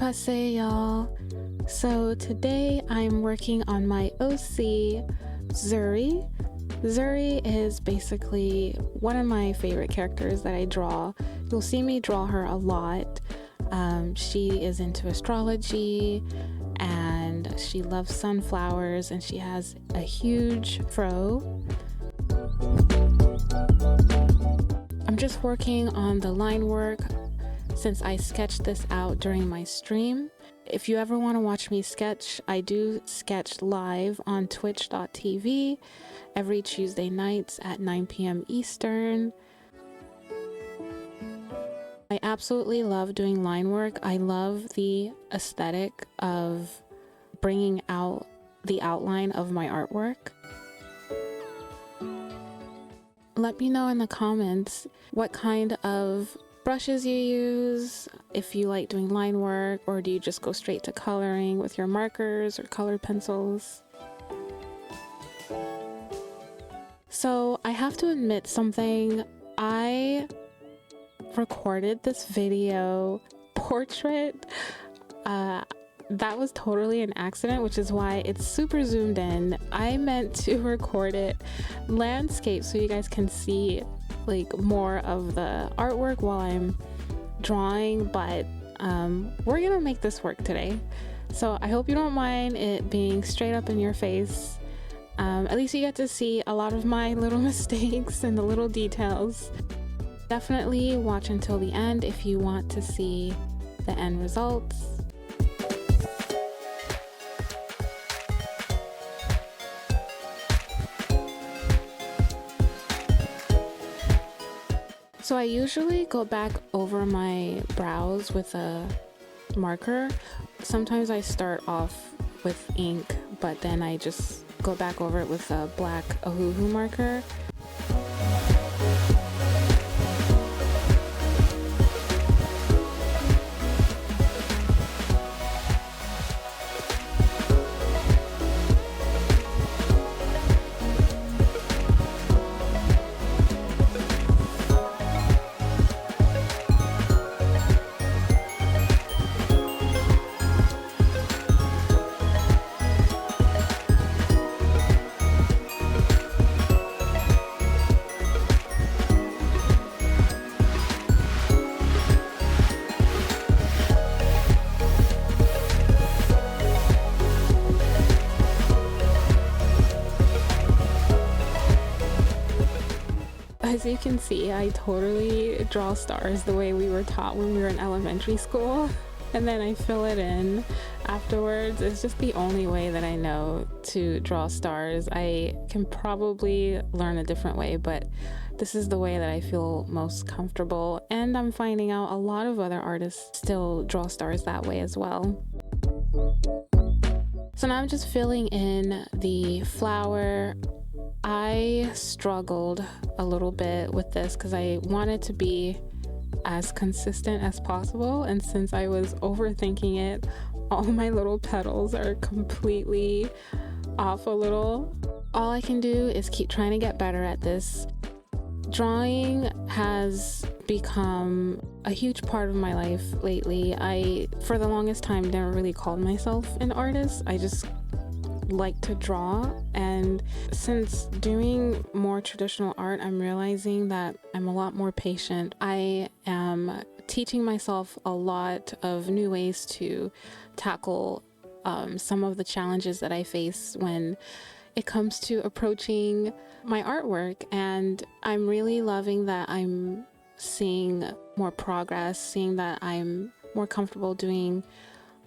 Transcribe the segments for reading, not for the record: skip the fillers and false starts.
Annyeonghaseyo, y'all. So today I'm working on my OC, Zuri. Zuri is basically one of my favorite characters that I draw. You'll see me draw her a lot. She is into astrology and she loves sunflowers and she has a huge fro. I'm just working on the line work since I sketched this out during my stream. If you ever want to watch me sketch, I do sketch live on twitch.tv every Tuesday nights at 9 p.m. Eastern. I absolutely love doing line work. I love the aesthetic of bringing out the outline of my artwork. Let me know in the comments what kind of brushes you use, if you like doing line work, or do you just go straight to coloring with your markers or colored pencils. So I have to admit something. I recorded this video portrait. That was totally an accident, which is why it's super zoomed in. I meant to record it landscape so you guys can see like more of the artwork while I'm drawing, but we're gonna make this work today. So I hope you don't mind it being straight up in your face. At least you get to see a lot of my little mistakes and the little details. Definitely watch until the end if you want to see the end results. So I usually go back over my brows with a marker. Sometimes I start off with ink, but then I just go back over it with a black Ohuhu marker. As you can see, I totally draw stars the way we were taught when we were in elementary school, and then I fill it in afterwards. It's just the only way that I know to draw stars. I can probably learn a different way, but this is the way that I feel most comfortable, and I'm finding out a lot of other artists still draw stars that way as well. So now I'm just filling in the flower. I struggled a little bit with this because I wanted to be as consistent as possible, and since I was overthinking it, all my little petals are completely off a little. All I can do is keep trying to get better at this. Drawing has become a huge part of my life lately. I, for the longest time, never really called myself an artist. I just like to draw, and since doing more traditional art, I'm realizing that I'm a lot more patient. I am teaching myself a lot of new ways to tackle some of the challenges that I face when it comes to approaching my artwork, and I'm really loving that I'm seeing more progress, seeing that I'm more comfortable doing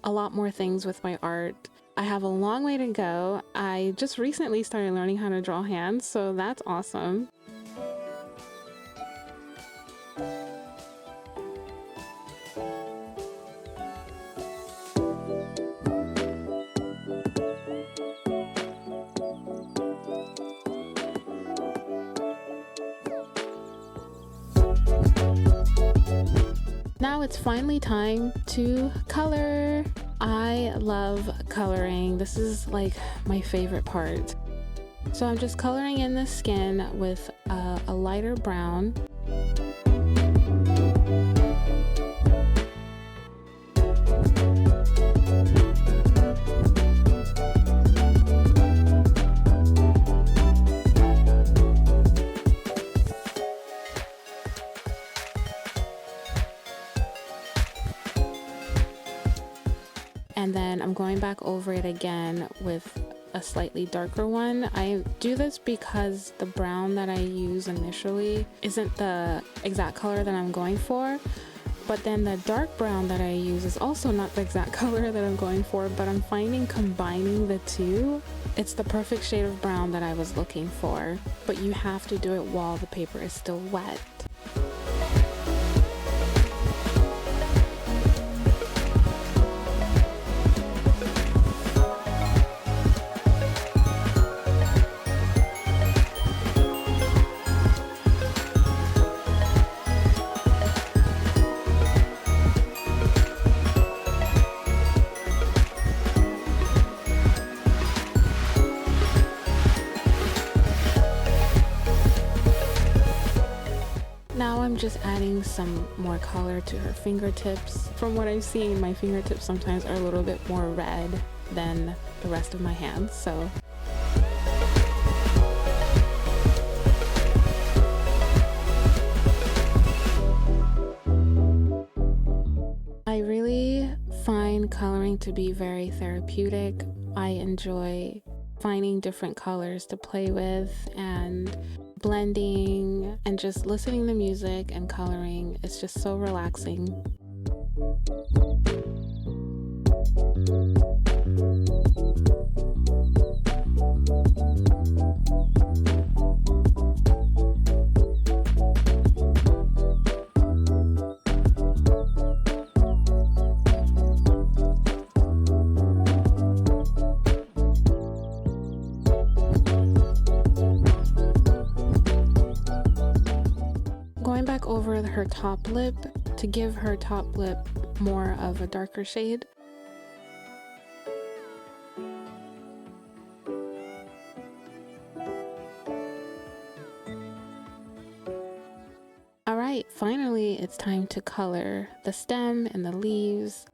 a lot more things with my art. I have a long way to go. I just recently started learning how to draw hands, so that's awesome. Now it's finally time to color. I love coloring. This is like my favorite part. So I'm just coloring in the skin with a lighter brown. I'm going back over it again with a slightly darker one. I do this because the brown that I use initially isn't the exact color that I'm going for, but then the dark brown that I use is also not the exact color that I'm going for, but I'm finding combining the two, it's the perfect shade of brown that I was looking for. But you have to do it while the paper is still wet. Now I'm just adding some more color to her fingertips. From what I've seen, my fingertips sometimes are a little bit more red than the rest of my hands, so. I really find coloring to be very therapeutic. I enjoy finding different colors to play with and blending and just listening to music and coloring. It's just so relaxing. Going back over her top lip to give her top lip more of a darker shade. Alright, finally it's time to color the stem and the leaves.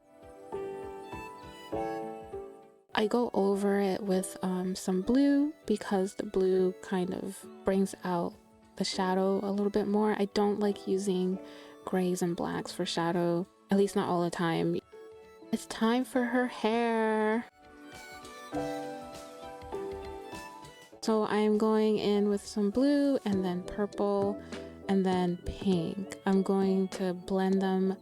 I go over it with some blue because the blue kind of brings out the shadow a little bit more. I don't like using grays and blacks for shadow, at least not all the time. It's time for her hair. So I'm going in with some blue and then purple and then pink. I'm going to blend them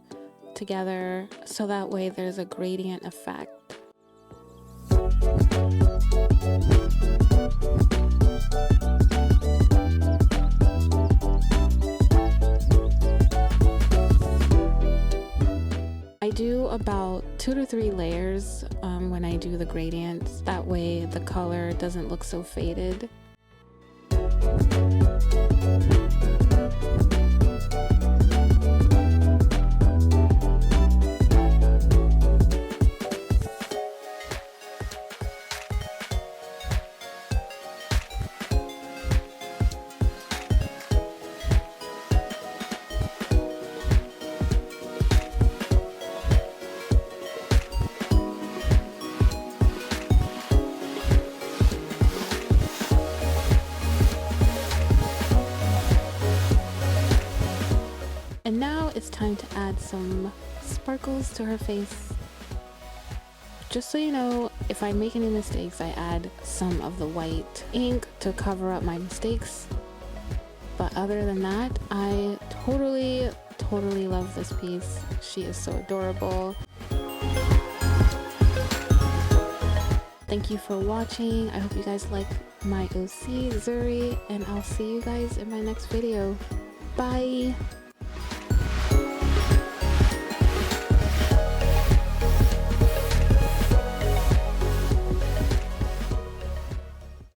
together so that way there's a gradient effect. I do about 2 to 3 layers when I do the gradients. That way the color doesn't look so faded. And now it's time to add some sparkles to her face. Just so you know, if I make any mistakes, I add some of the white ink to cover up my mistakes. But other than that, I totally love this piece. She is so adorable. Thank you for watching. I hope you guys like my OC, Zuri, and I'll see you guys in my next video. Bye!